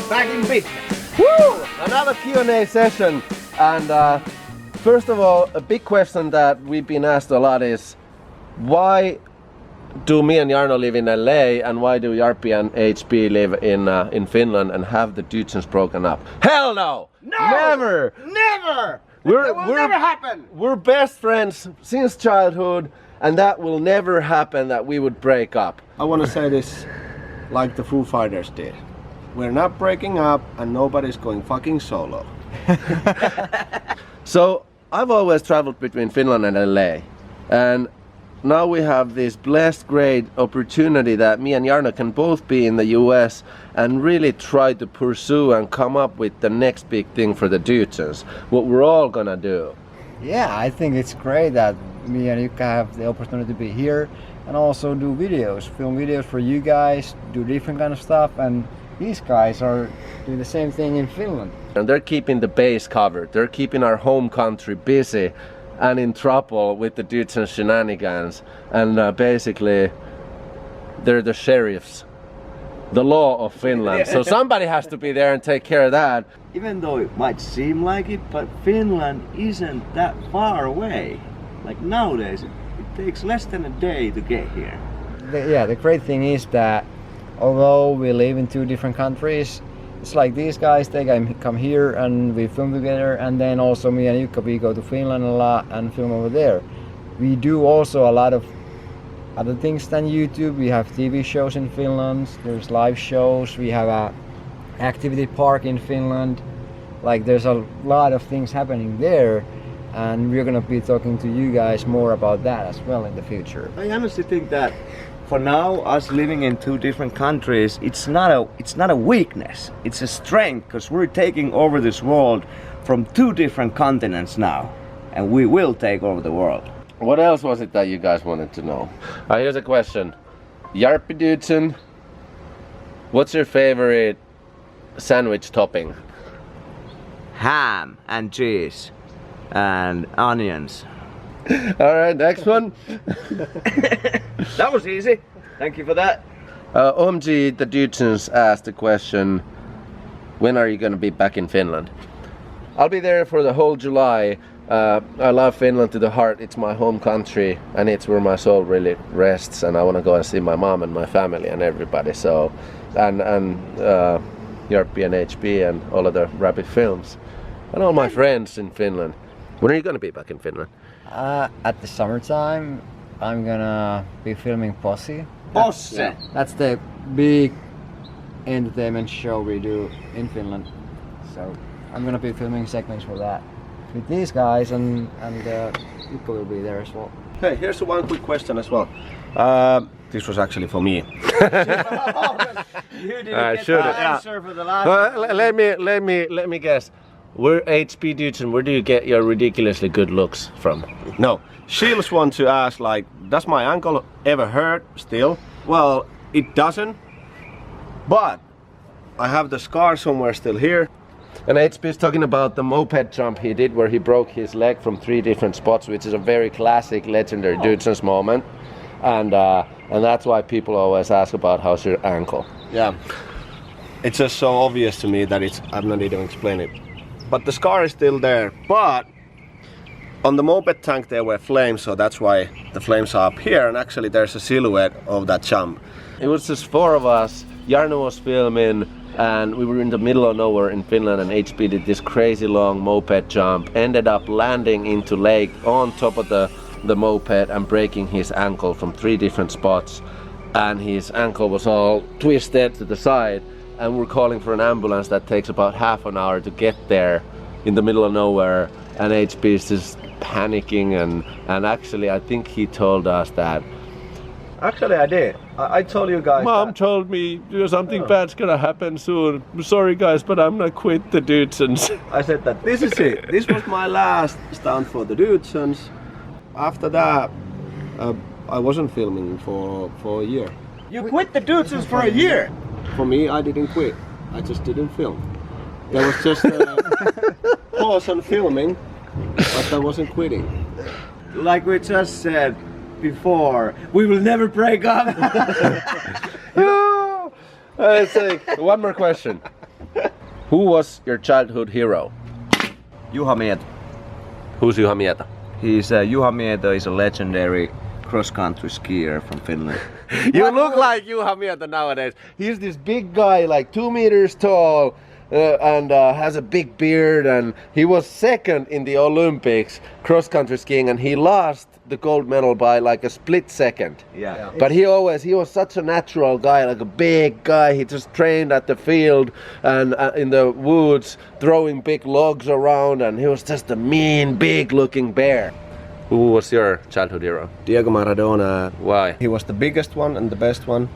back in business. Woo! Another Q&A session. And first of all, a big question that we've been asked a lot is, why do me and Jarno live in LA, and why do Jarppi and HB live in Finland and have the Dudesons broken up? Hell no! No! Never! Never! That will never happen! We're best friends since childhood, and that will never happen that we would break up. I want to say this like the Foo Fighters did. We're not breaking up and nobody's going fucking solo. So, I've always traveled between Finland and LA, and now we have this blessed great opportunity that me and Jarno can both be in the US and really try to pursue and come up with the next big thing for the Dudesons, what we're all gonna do. Yeah, I think it's great that me and Jukka have the opportunity to be here and also do videos, film videos for you guys, do different kind of stuff, and these guys are doing the same thing in Finland. And they're keeping the base covered, they're keeping our home country busy and in trouble with the Dudesons shenanigans, and basically they're the sheriffs, the law of Finland. So somebody has to be there and take care of that. Even though it might seem like it, but Finland isn't that far away. Like nowadays, it takes less than a day to get here. The great thing is that although we live in two different countries, it's like these guys, they come here and we film together, and then also me and Jukka, we go to Finland a lot and film over there. We do also a lot of other things than YouTube. We have TV shows in Finland, there's live shows, we have a activity park in Finland. Like there's a lot of things happening there, and we're gonna be talking to you guys more about that as well in the future. I honestly think that for now, us living in two different countries, it's not a weakness, it's a strength, because we're taking over this world from two different continents now, and we will take over the world. What else was it that you guys wanted to know? Here's a question. hpdudeson, what's your favorite sandwich topping? Ham and cheese and onions. Alright, next one. That was easy. Thank you for that. OMG, the Dudesons asked the question, when are you going to be back in Finland? I'll be there for the whole July. I love Finland to the heart. It's my home country, and it's where my soul really rests, and I want to go and see my mom and my family and everybody. So, and Jarppi and HB and all of the Rabbit films and all my friends in Finland. When are you going to be back in Finland? At the summertime, I'm gonna be filming Posse. Posse! That's the big entertainment show we do in Finland. So I'm gonna be filming segments for that with these guys, and Jukka will be there as well. Hey, here's one quick question as well. This was actually for me. You didn't get the answer for the last one. Let me guess. Where hpdudeson, where do you get your ridiculously good looks from? No, Shields want to ask, like, does my ankle ever hurt still? Well, it doesn't, but I have the scar somewhere still here. And HB is talking about the moped jump he did where he broke his leg from 3 different spots, which is a very classic, legendary Dudesons moment. And that's why people always ask about how's your ankle. Yeah, it's just so obvious to me that I'm not even explaining it. But the scar is still there, but on the moped tank there were flames, so that's why the flames are up here, and actually there's a silhouette of that jump. It was just 4 of us. Jarno was filming, and we were in the middle of nowhere in Finland, and HB did this crazy long moped jump, ended up landing into lake on top of the moped and breaking his ankle from 3 different spots, and his ankle was all twisted to the side. And we're calling for an ambulance that takes about half an hour to get there in the middle of nowhere, and HB is just panicking, and actually I think he told us that. Actually I did. I told you guys. Mom told me something bad's gonna happen soon. I'm sorry guys, but I'm gonna quit the Dudesons. I said that this is it. This was my last stunt for the Dudesons. After that, I wasn't filming for a year. You quit the Dudesons for a year? For me, I didn't quit. I just didn't film. There was just a pause on filming, but I wasn't quitting. Like we just said before, we will never break up. It's like, one more question. Who was your childhood hero? Juha Mieto. Who's Juha Mieto? Juha Mieto is a legendary cross-country skier from Finland. You look like Juha Mieto nowadays. He's this big guy, like 2 meters tall, and has a big beard, and he was second in the Olympics cross-country skiing, and he lost the gold medal by like a split second. Yeah. But he was such a natural guy, like a big guy. He just trained at the field and in the woods, throwing big logs around, and he was just a mean, big-looking bear. Who was your childhood hero? Diego Maradona. Why? He was the biggest one and the best one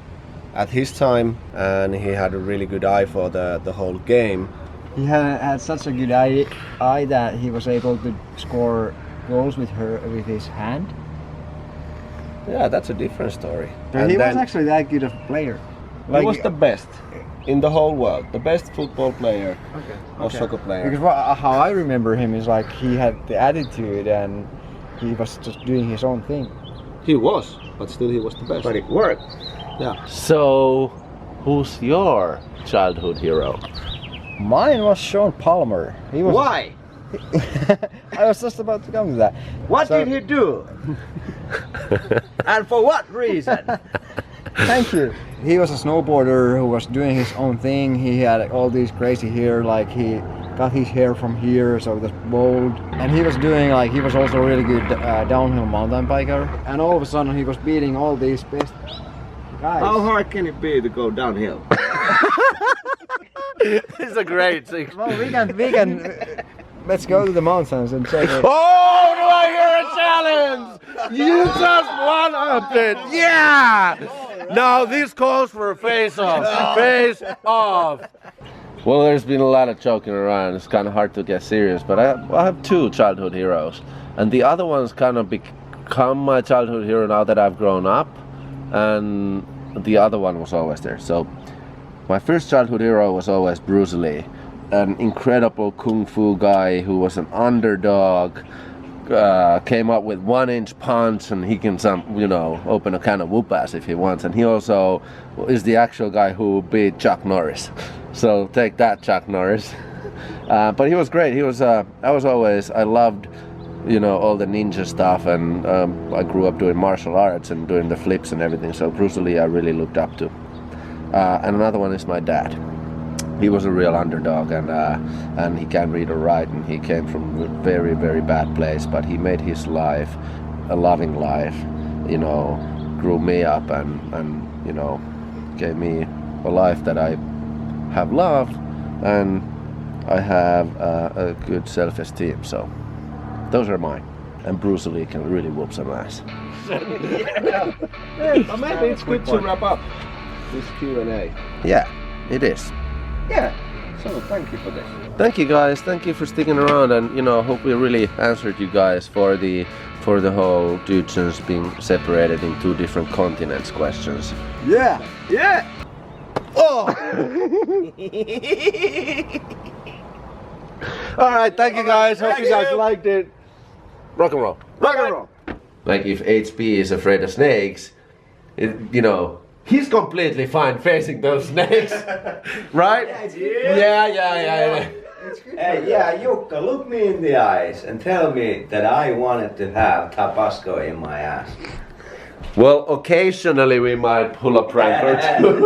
at his time, and he had a really good eye for the whole game. He had such a good eye that he was able to score goals with his hand. Yeah, that's a different story. But he was actually that good of a player. He was the best in the whole world, the best football player or soccer player. Because how I remember him is like he had the attitude and he was just doing his own thing. He was, but still he was the best. But it worked. Yeah. So, who's your childhood hero? Mine was Sean Palmer. He was. Why? I was just about to come to that. What So- did he do? And for what reason? Thank you. He was a snowboarder who was doing his own thing. He had all these crazy hair, like he got his hair from here, so it was bold. And he was doing he was also a really good downhill mountain biker. And all of a sudden he was beating all these best guys. How hard can it be to go downhill? It's a great thing. Well, we can. Let's go to the mountains and check it. Oh, do I hear a challenge? You just one-upped it. Yeah! Now this calls for a face-off. Face off. Well, there's been a lot of joking around. It's kind of hard to get serious, but I have 2 childhood heroes, and the other one's kind of become my childhood hero now that I've grown up, and the other one was always there. So my first childhood hero was always Bruce Lee, an incredible kung fu guy who was an underdog, came up with 1-inch punch, and he can open a can of whoop ass if he wants. And he also is the actual guy who beat Chuck Norris. So take that, Chuck Norris. But he was great. I loved, all the ninja stuff, and I grew up doing martial arts and doing the flips and everything. So Bruce Lee I really looked up to. And another one is my dad. He was a real underdog, and he can't read or write, and he came from a very, very bad place, but he made his life a loving life, grew me up and gave me a life that I have loved, and I have a good self-esteem. So those are mine, and Bruce Lee can really whoop some ass. But maybe it's good to wrap up this Q&A. Yeah, it is. Yeah. So thank you for this. Thank you guys, thank you for sticking around, and hope we really answered you guys for the whole Dudesons being separated in 2 different continents questions. Yeah. Yeah. Oh! Alright, thank you guys, hope you guys liked it. Rock and roll. Rock and roll. Like if HP is afraid of snakes, he's completely fine facing those snakes, right? Yeah. Hey, Jukka, look me in the eyes and tell me that I wanted to have Tabasco in my ass. Well, occasionally we might pull a prank or 2.